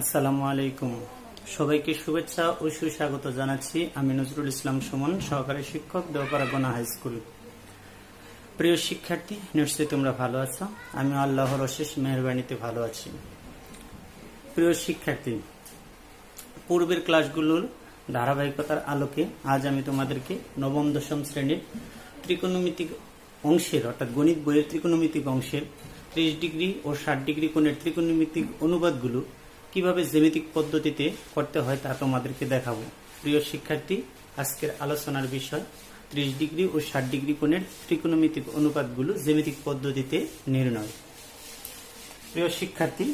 আসসালামু আলাইকুম। সবাইকে শুভেচ্ছা ও সুস্বাগত জানাচ্ছি। আমি নজরুল ইসলাম সুমন, সহকারী শিক্ষক, দেওপাড়া গোনা হাই স্কুল। প্রিয় শিক্ষার্থী, নিশ্চয়ই তোমরা ভালো আছো। আমি আল্লাহর অশেষ মেহেরবানিতে ভালো আছি। প্রিয় শিক্ষার্থী, পূর্বের ক্লাসগুলোর ধারাবাহিকতার আলোকে আজ আমি তোমাদেরকে নবম দশম শ্রেণীর ত্রিকোণমিতিক অংশের অর্থাৎ গণিত বইয়ের ত্রিকোণমিতিক অংশের 30 ডিগ্রি ও 60 ডিগ্রি কোণের ত্রিকোণমিতিক অনুপাতগুলো কিভাবে জ্যামিতিক পদ্ধতিতে করতে হয় তা তোমাদেরকে দেখাবো। প্রিয় শিক্ষার্থী, আজকের আলোচনার বিষয় 30 ডিগ্রি ও 60 ডিগ্রি কোণের ত্রিকোণমিতিক অনুপাতগুলো জ্যামিতিক পদ্ধতিতে নির্ণয়। প্রিয় শিক্ষার্থী,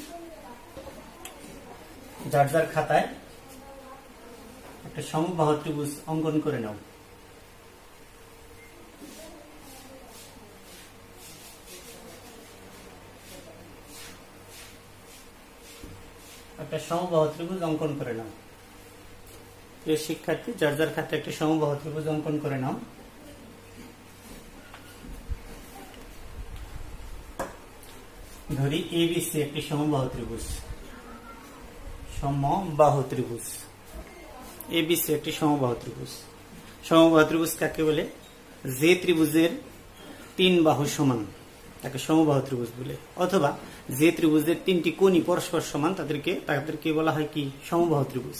যার যার খাতায় একটা সমবাহু ত্রিভুজ অঙ্কন করে নাও। একটা সমবাহু ত্রিভুজ অঙ্কন করে নাও। প্রিয় শিক্ষার্থী, যার যার খাতায় একটা সমবাহু ত্রিভুজ অঙ্কন করে নাও। ধরি ABC একটি সমবাহু ত্রিভুজ। সমবাহু ত্রিভুজ ABC একটি সমবাহু ত্রিভুজ। সমবাহু ত্রিভুজ কাকে বলে? যে ত্রিভুজের 3 বাহু সমান তাকে সমবাহু ত্রিভুজ বলে, অথবা যে ত্রিভুজের 3টি কোণই পরস্পর সমান তাদেরকে বলা হয় কি? সমবাহু ত্রিভুজ।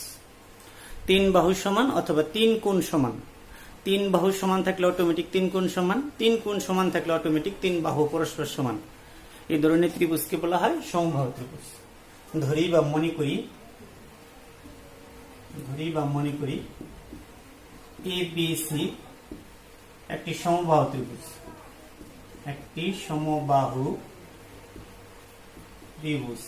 3 বাহু সমান অথবা 3 কোণ সমান। 3 বাহু সমান থাকলে অটোমেটিক 3 কোণ সমান, 3 কোণ সমান থাকলে অটোমেটিক 3 বাহু পরস্পর সমান। এই ধরনের ত্রিভুজকে বলা হয় সমবাহু ত্রিভুজ। ধরি বা মনে করি ABC একটি সমবাহু ত্রিভুজ। একটি সমবাহু ত্রিভুজ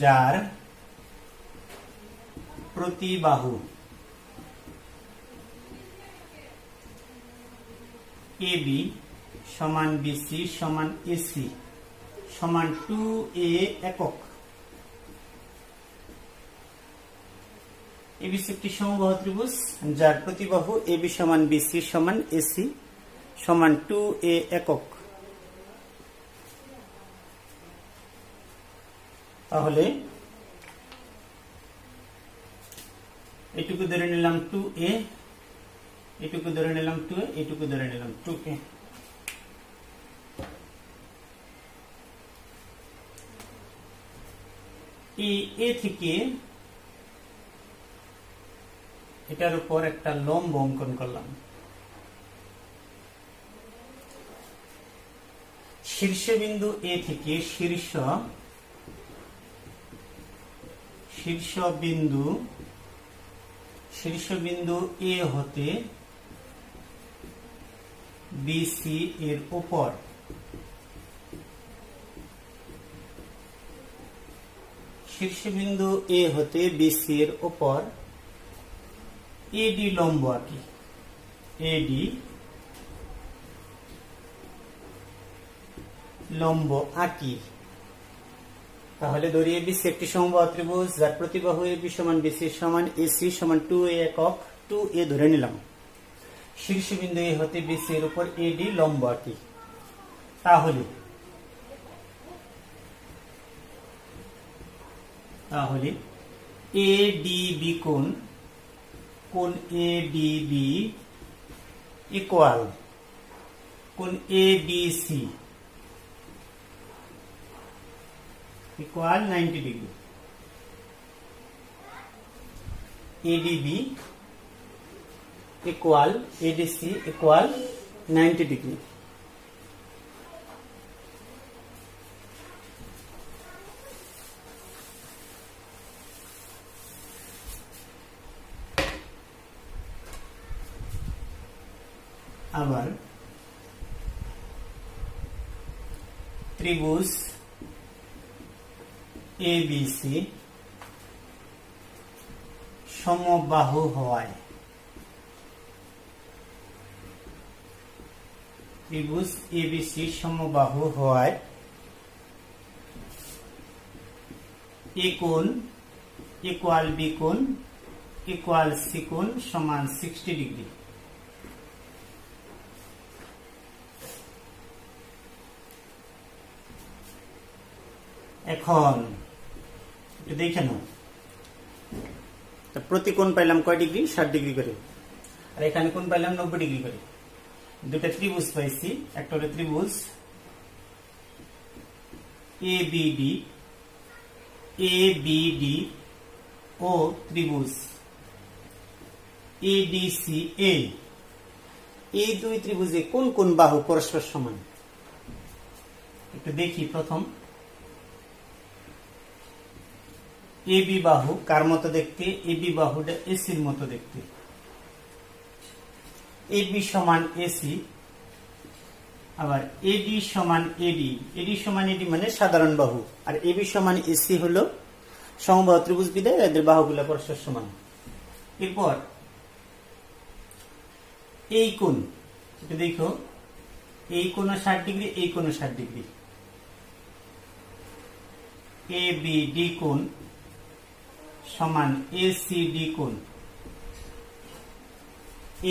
যার প্রতি বাহু AB সমান BC সমান AC সমান 2a একক। ABC একটি সমবাহু ত্রিভুজ যার প্রতিবাহু AB সমান BC সমান AC সমান 2a একক। তাহলে এটুকু ধরে নিলাম 2a, এটুকু ধরে নিলাম 2a, এটুকু ধরে নিলাম 2a। এই A থেকে এটার উপর একটা লম্ব অঙ্কন করলাম। শীর্ষবিন্দু A থেকে শীর্ষবিন্দু A হতে BC এর উপর শীর্ষবিন্দু A হতে BC এর উপর AD লম্ব আঁকি। AD লম্ব আঁকি। তাহলে ধরি ABC একটি সমবাহু ত্রিভুজ যার প্রতিবাহু AB সমান BC সমান AC সমান 2a একক। 2a ধরে নিলাম। শীর্ষবিন্দু A হতে BC এর উপর AD লম্ব আঁকি। তাহলে ADB কোণ ADB ইকুয়াল কোণ ABC equal 90 degree. ADB equal ADC equal 90 degree. আবার ত্রিভুজ ABC সমবাহু হওয়ায় ত্রিভুজ ABC সমবাহু হওয়ায় A কোণ ইকুয়াল B কোণ ইকুয়াল C কোণ সমান 60 ডিগ্রি। এখন একটু দেখে নাও, প্রতি কোণ পাইলাম কয় ডিগ্রি? 60 ডিগ্রি করে। আর এখানে কোণ পাইলাম 90 ডিগ্রি করে। দুটা ত্রিভুজ পাইছি, একটা হলো ত্রিভুজ ABD ও ত্রিভুজ ADCA। এই দুই ত্রিভুজে কোন কোন বাহু পরস্পর সমান? একটু দেখি। প্রথম AB বাহু কার মতো দেখতে? AB বাহুটা এসির মতো দেখতে। AB সমান AC, আবার AD সমান AD। AD সমান AD মানে সাধারণ বাহু, আর AB সমান AC হলো সমবাহু ত্রিভুজ বিধায় এদের বাহুগুলো পরস্পর সমান। এরপর এই কোণ, এটা দেখো, এই কোণ 60 ডিগ্রি, এই কোণ 60 ডিগ্রি। ABD কোণ সমান ACD কোণ।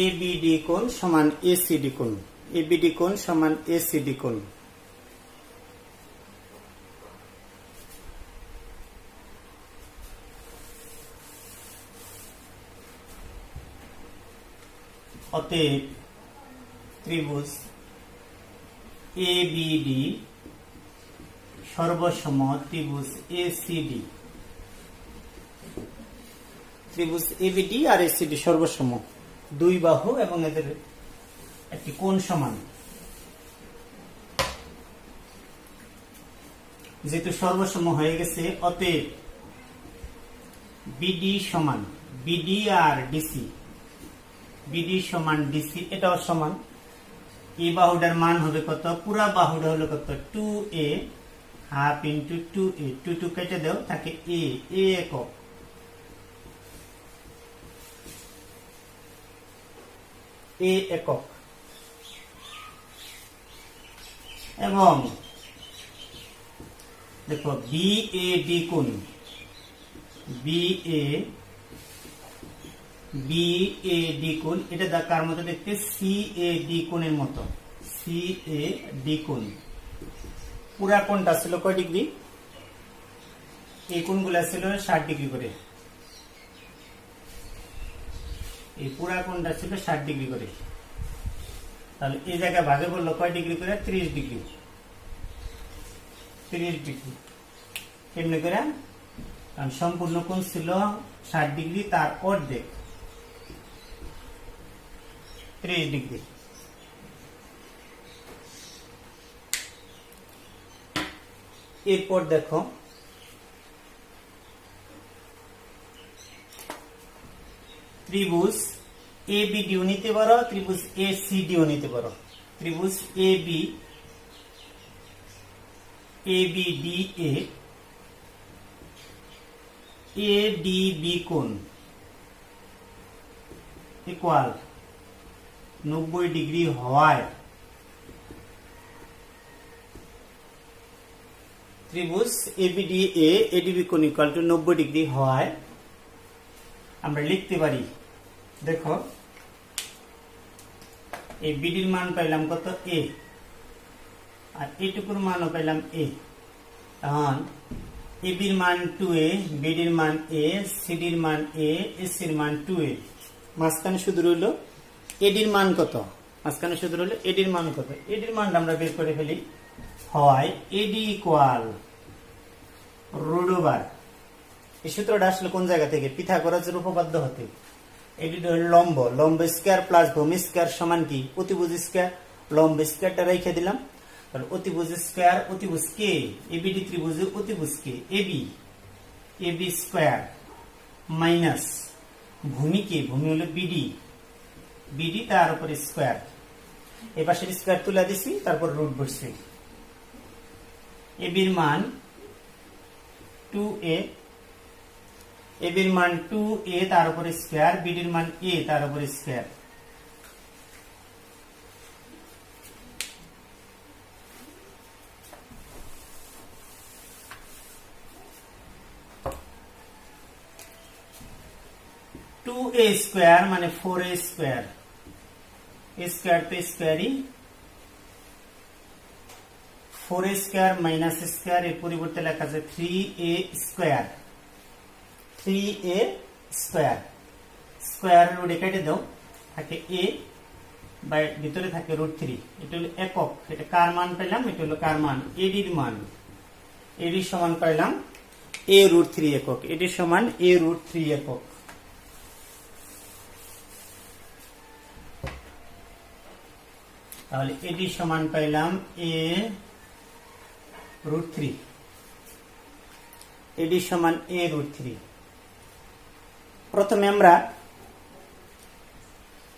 ABD কোণ সমান ACD কোণ। ABD কোণ সমান ACD কোণ। অতএব ত্রিভুজ ABD সর্বসম ত্রিভুজ ACD। ত্রিভুজ ABD আর ACD সর্বসম, দুই বাহু এবং এদের একটি কোণ সমান। যেহেতু সর্বসম হয়ে গেছে, অতএব BD সমান BD আর DC, BD সমান DC, এটাও সমান। এই বাহুটার মান হবে কত? পুরা বাহুটা হলো কত? 2A half into 2A। 2 কেটে দাও, থাকে A একক। A একক। এবং দেখো BAD কোণ, BAD কোণ এটা কার মতো দেখতে? CAD কোণের মতো। CAD কোণ পুরা কোণটা ছিল কয় ডিগ্রি? এই কোণগুলা ছিল 60 ডিগ্রি করে। এই পুরা কোণটা ছিল 60 ডিগ্রি করে। তাহলে এই জায়গায় ভাগে পড়লো কয় ডিগ্রি করে? 30 ডিগ্রি। 30 ডিগ্রি কেমনে করে? কারণ সম্পূর্ণ কোণ ছিল 60 ডিগ্রি, তার অর্ধেক 30 ডিগ্রি। এরপর দেখো ত্রিভুজ ABD ও নিতে পারো, ত্রিভুজ ACD ও নিতে পারো। ত্রিভুজ ABDA ADB কোণ ইকুয়াল 90 ডিগ্রি হওয়ায় ত্রিভুজ ABDA ADB কোণ ইকুয়াল টু 90 ডিগ্রি হওয়ায় আমরা লিখতে পারি, দেখো এই বিডির মান পাইলাম কত? A, আর এইটুকুর মানও পাইলাম A। তখন ABর মান 2A, BDর মান A, CDর মান A, ACর মান 2A। মাঝখানে শুধু রইল ADর মান কত? মাঝখানে শুধু রইল ADর মান কত? ADর মান আমরা বের করে ফেলি। হয় AD ইকুয়াল √। এই সূত্রটা আসলে কোন জায়গা থেকে? পিথাগোরাসের উপপাদ্য হতে। এটি লম্ব, লম্ব স্কয়ার প্লাস ভূমি স্কয়ার সমান কি? অতিভুজ স্কয়ার। লম্ব স্কয়ারটা রেখে দিলাম, তাহলে অতিভুজ স্কয়ার, অতিভুজ কে? ABD ত্রিভুজে অতিভুজ কে? AB স্কয়ার মাইনাস ভূমি কে? ভূমি হলো BD তার উপরে স্কয়ার। এই পাশের স্কয়ার তুলে দিছি, তারপর রুট বসছে। ABর মান 2A, ABর মান 2A তার উপরে স্কয়ার, BDর মান A তার উপরে স্কয়ার। A স্কয়ার মানে 4A স্কয়ার। A স্কয়ার তো স্কয়ারই, 4a স্কয়ার মাইনাস স্কয়ার এর পরিবর্তে লেখা যায় 3a square. 3a square square root কেটে দাও, থাকে a বাই ভিতরে থাকে √3। এটা হলো একক। এটা কার মান পেলাম? এটা হলো কার মান? এডির মান। এডি সমান পাইলাম a√3 একক। এডি সমান a√3 একক। তাহলে এডি সমান পাইলাম a√3। এডি সমান a√3। প্রথমে আমরা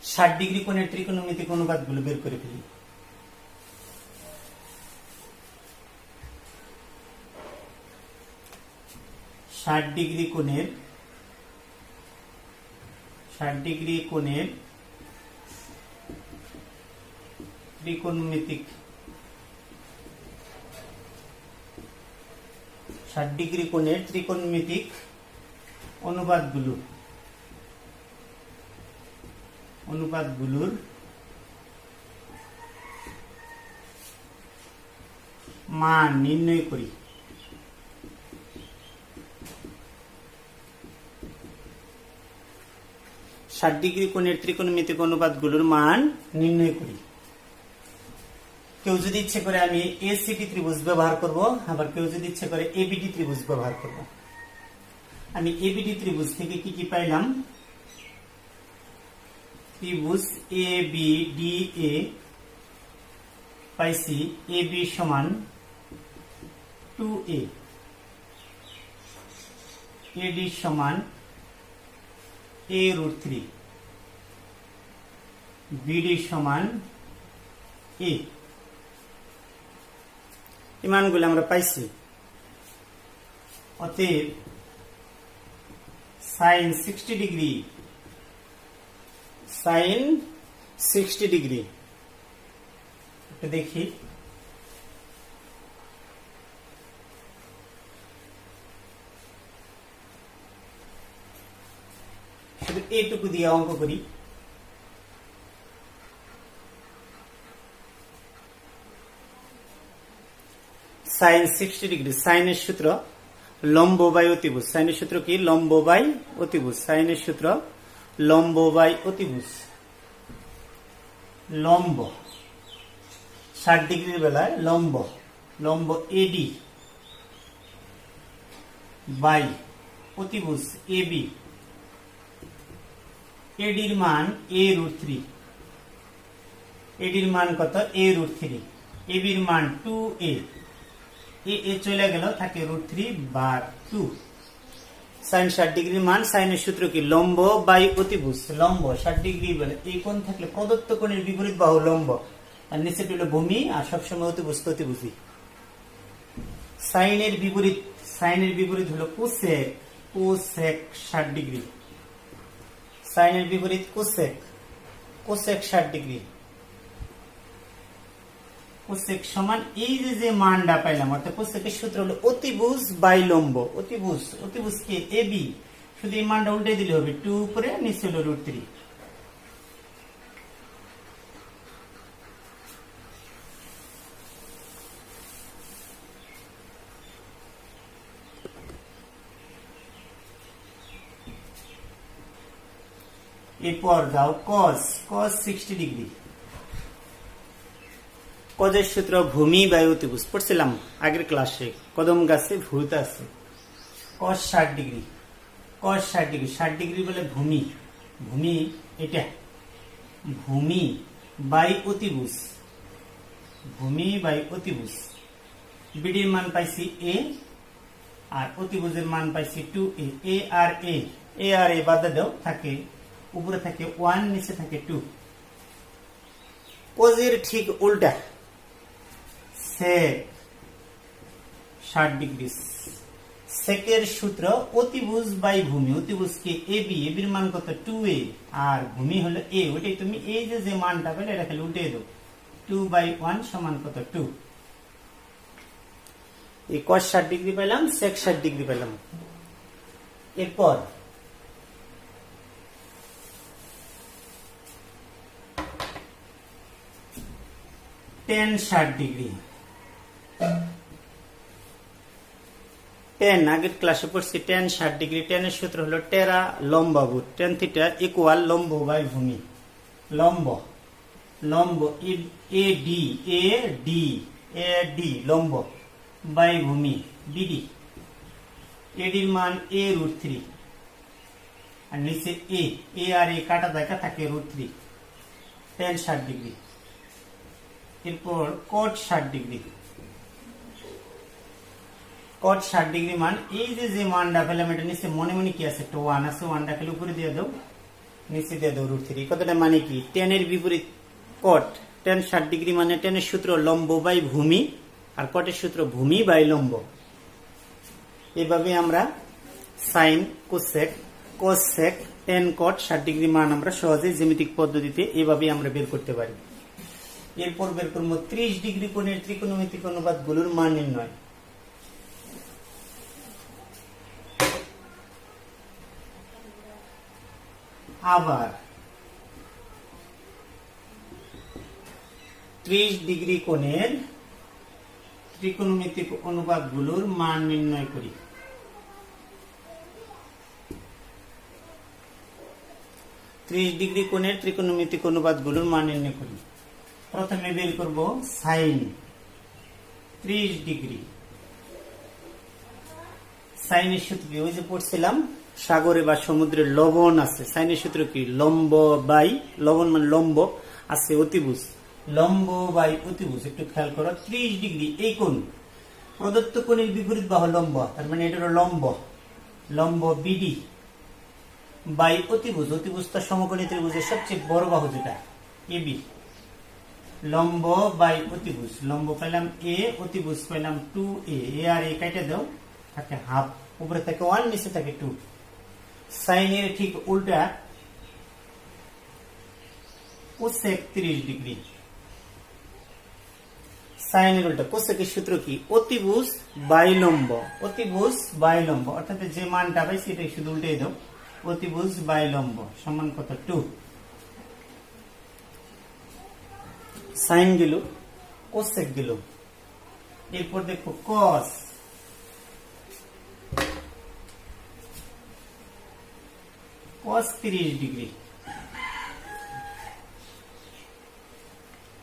60 ডিগ্রি কোণের ত্রিকোণমিতিক অনুপাতগুলো বের করে ফেলি। ষাট ডিগ্রি কোণের ত্রিকোণমিতিক 60 ডিগ্রি কোণের ত্রিকোণমিতিক অনুপাতগুলোর মান নির্ণয় করি। ষাট ডিগ্রি কোণের ত্রিকোণমিতিক অনুপাতগুলোর মান নির্ণয় করি। কেউ যদি ইচ্ছে করে আমি এসিটি ত্রিভুজ ব্যবহার করব, আবার কেউ যদি ইচ্ছে করে এবিডি ত্রিভুজ ব্যবহার করব। আমি এবিডি ত্রিভুজ থেকে কি কি পাইলাম? ত্রিভুজ এবিডিএ পাইছি এবি সমান 2a, এডি সমান a√3, বিডি সমান a। এই মানগুলো আমরা পাইছি। অতএব sin 60 ডিগ্রি একটু দেখি। শুধু এইটুকু দিয়ে অঙ্ক করি। sin 60 ডিগ্রি, সাইনের সূত্র লম্ব বাই অতিভুজ। সাইনের সূত্র কি? লম্ব বাই অতিভুজ। সাইনের সূত্র লম্ব বাই অতিভুজ। লম্ব 60 ডিগ্রির বেলায় লম্ব এডি বাই অতিভুজ এবি। এডির মান a√3। এডির মান কত? a√3। এবির মান 2a। এ চলে গেল, থাকে √3/2। sin 60 ডিগ্রির মান, সাইনের সূত্র কি? লম্ব বাই অতিভুজ। লম্ব 60 ডিগ্রি বলে এই কোণ থাকলে প্রদত্ত কোণের বিপরীত বাহু লম্ব, আর নিচে হলো ভূমি, আর সবসময় অতিভুজ অতিভুজি। সাইনের বিপরীত হলো কোসেক। 60 ডিগ্রি। সাইনের বিপরীত কোসেক 60 ডিগ্রি। কোসেক সমান এই যে মানটা পাইলাম, অর্থাৎ কোসেকের সূত্র হলো অতিভুজ বাই লম্ব। অতিভুজ কে? এবি। শুধু এই মানটা উল্টে দিলে হবে, 2 উপরে, নিচে হলো √3। এরপর দাও cos 60 ডিগ্রি। কজের সূত্র ভূমি বাই অতিভুজ পড়ছিলাম আগের ক্লাসে, কদম গাছে ভূত আছে। cos 60 degree. 60 ডিগ্রি বলে ভূমি এটা ভূমি বাই অতিভুজ। বিডির মান পাইছি a, আর অতিভুজের মান পাইছি 2a। এ আর এ বাদ দাও, থাকে উপরে থাকে 1, নিচে থাকে 2। কজের ঠিক উল্টা, sec 60 ডিগ্রি। সেকের সূত্র অতিভুজ বাই ভূমি। অতিভুজ কে? এবি। এবির মান কত? 2a, আর ভূমি হলো a। ওইটাই তুমি এই যে মানটা পেলে এটা খালি উল্টে দাও। 2/1 সমান কত? 2। এই cos 60 ডিগ্রি পেলাম, sec 60 ডিগ্রি পেলাম। এরপর tan 60 ডিগ্রি। টেন আগের ক্লাসে পড়ছি টেন 60 ডিগ্রি, টেনের সূত্র হলো টেরা লম্বাভূত, টেন থিটা ইকুয়াল লম্ব বাই ভূমি, লম্ব লম্ব এ ডি লম্ব বাই ভূমি বিডি, এডির মান এ রুট 3 আর নিচে এ আর এ কাটা দেখা থাকে রুট 3, টেন 60 ডিগ্রি। এরপর কট 60 ডিগ্রি, কট 60 ডিগ্রি মান এই যে মানটা পেলাম এটা নিচে মনে মনে কি আছে একটা 1 আছে, 1টা খেলে উপরে দিয়ে দাও, নিচে দিয়ে দাও রুট 3। কতটা মানে কি টেনের বিপরীত কট, টেন 60 ডিগ্রি মানে টেনের সূত্র লম্ব বাই ভূমি আর কটের সূত্র ভূমি বাই লম্ব। এভাবে আমরা সাইন কোসেক কোসেক টেন কট 60 ডিগ্রি মান আমরা সহজে জ্যামিতিক পদ্ধতিতে এভাবে আমরা বের করতে পারি। এরপর বের করবো 30 ডিগ্রি কোণের ত্রিকোণমিতিক অনুপাতগুলোর মান নির্ণয়। আবার 30 ডিগ্রি কোণের ত্রিকোণমিতিক অনুপাতগুলোর মান নির্ণয় করি। ডিগ্রি কোণের ত্রিকোণমিতিক অনুপাতগুলোর মান নির্ণয় করি। প্রথমে বের করব সাইন 30 ডিগ্রি। সাইনের সূত্র কি ওই যে পড়ছিলাম, সাগরে বা সমুদ্রে লবণ আছে, সাইনের সূত্র কি লম্ব বাই লবণ মানে লম্ব আছে অতিভুজ, লম্ব বাই অতিভুজ। একটু খেয়াল করো 30 ডিগ্রি এই কোণ প্রদত্ত কোণের বিপরীত বাহু লম্ব, তার মানে এটা হলো লম্ব, লম্ব বিডি বাই অতিভুজ, অতিভুজ তার সমকোণী ত্রিভুজের সবচেয়ে বড় বাহু যেটা এবি, লম্ব বাই অতিভুজ, লম্ব পেলাম এ অতিভুজ পেলাম 2a, এ আর এ কাটা দাও থাকে হাফ, উপরে থাকে 1 নিচে থাকে 2। সাইনের ঠিক উল্টা কোসেক 30 ডিগ্রি, সাইনের উল্টা কোসেকের সূত্র কি অতিভুজ বাই লম্ব, অতিভুজ বাই লম্ব, অর্থাৎ যে মানটা পাই সেটাই শুধু উল্টে দাও, অতিভুজ বাই লম্ব সমান কত 2। সাইন গেল কোসেক গেল, এরপর দেখো কস, কস 30 ডিগ্রি।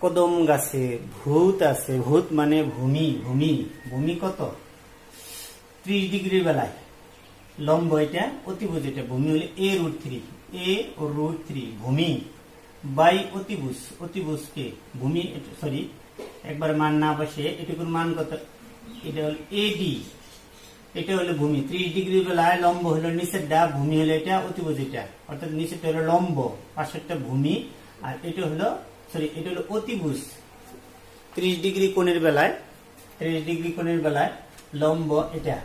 কদম গাছে ভূত আছে, ভূত মানে ভূমি, ভূমি ভূমি কত 30 ডিগ্রির বেলায়, লম্ব এটা অতিভুজ এটা, ভূমি হলে এ রুট 3, এ ও রুট 3 ভূমি বাই অতিভুজ, অতিভুজকে ভূমি সরি একবার মান না বসে এটুকুর মান কত, এটা হলো এডি, এটা হলো ভূমি 30 ডিগ্রির বেলায়, লম্ব হলো নিচের ডা, ভূমি হলো এটা অতিভুজ এটা, অর্থাৎ নিচেরটা হলো লম্ব পাশেরটা ভূমি, আর এটা হলো সরি এটা হলো অতিভুজ। 30 ডিগ্রি কোণের বেলায়, 30 ডিগ্রি কোণের বেলায় লম্ব এটা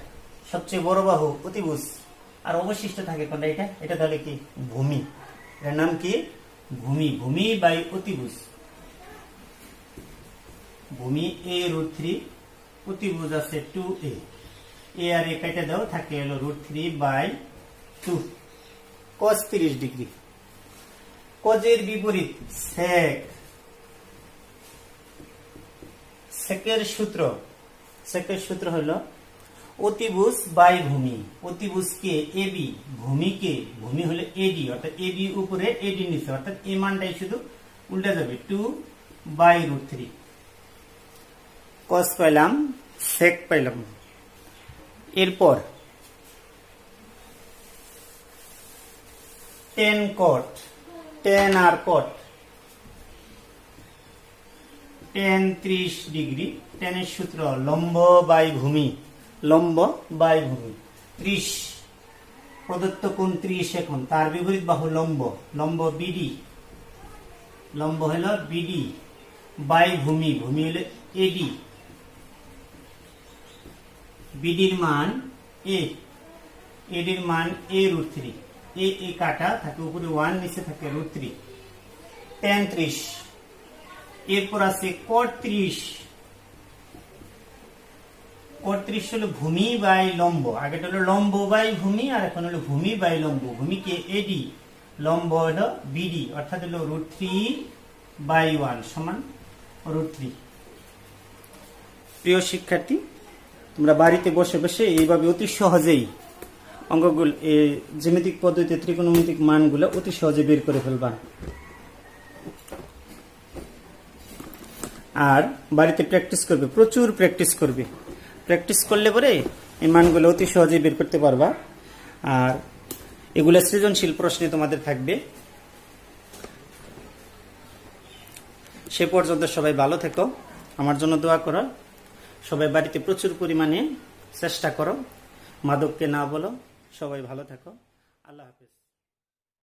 সবচেয়ে বড় বাহু অতিভুজ, আর অবশিষ্ট থাকে কোনটা এটা, এটা তাহলে কি ভূমি, এর নাম কি ভূমি, ভূমি বাই অতিভুজ, ভূমি এ রুট 3, অতিভুজ আছে 2a, এ আর এ কেটে দাও থাকে হলো রুট 3 বাই 2। cos 30 ডিগ্রি, কজের বিপরীত সেক, সেকের সূত্র, সেকের সূত্র হলো অতিভুজ বাই ভূমি, অতিভুজকে এবি, ভূমিকে ভূমি হলো এডি, অর্থাৎ এবি উপরে এডি নিচে, অর্থাৎ এই মানটাই শুধু উল্টা যাবে 2 বাই রুট 3। কস পাইলাম, সেক পাইলাম। এরপর টেন কট, টেন আর কট, টেন 30 ডিগ্রি, টেনের সূত্র লম্ব বাই ভূমি, লম্ব বাই ভূমি, 30 প্রদত্ত কোণ 30 এখন, তার বিপরীত বাহু লম্ব, লম্ব বিডি, লম্ব হলো বিডি বাই ভূমি, ভূমি হলো এডি, বিডির মান এ, এডির মান এ রুট 3, এ এ কাটা থাকে উপরে 1 নিচে থাকে রুট 3, টেন 30। এরপর আছে কট 30, কট 30 হলো ভূমি বাই লম্ব, আগেটা হলো লম্ব বাই ভূমি আর এখন হলো ভূমি বাই লম্ব, ভূমিকে এডি, লম্ব হলো বিডি, অর্থাৎ হলো রুট 3 বাই 1 সমান রুট 3। প্রিয় শিক্ষার্থী, তোমরা বাড়িতে বসে বসে এইভাবে অতি সহজেই অঙ্কগুলো এই জ্যামিতিক পদ্ধতিতে ত্রিকোণমিতিক মানগুলো অতি সহজে বের করে ফেলবা। আর বাড়িতে প্র্যাকটিস করবে, প্রচুর প্র্যাকটিস করবে। প্র্যাকটিস করলে পরে এই মানগুলো অতি সহজেই বের করতে পারবা। আর এগুলো সৃজনশীল প্রশ্নে তোমাদের থাকবে। সে পর্যন্ত সবাই ভালো থেকো, আমার জন্য দোয়া করো। সবাই বাড়িতে প্রচুর পরিমাণে চেষ্টা করো, মাদককে না বলো। সবাই ভালো থাকো, আল্লাহ হাফেজ।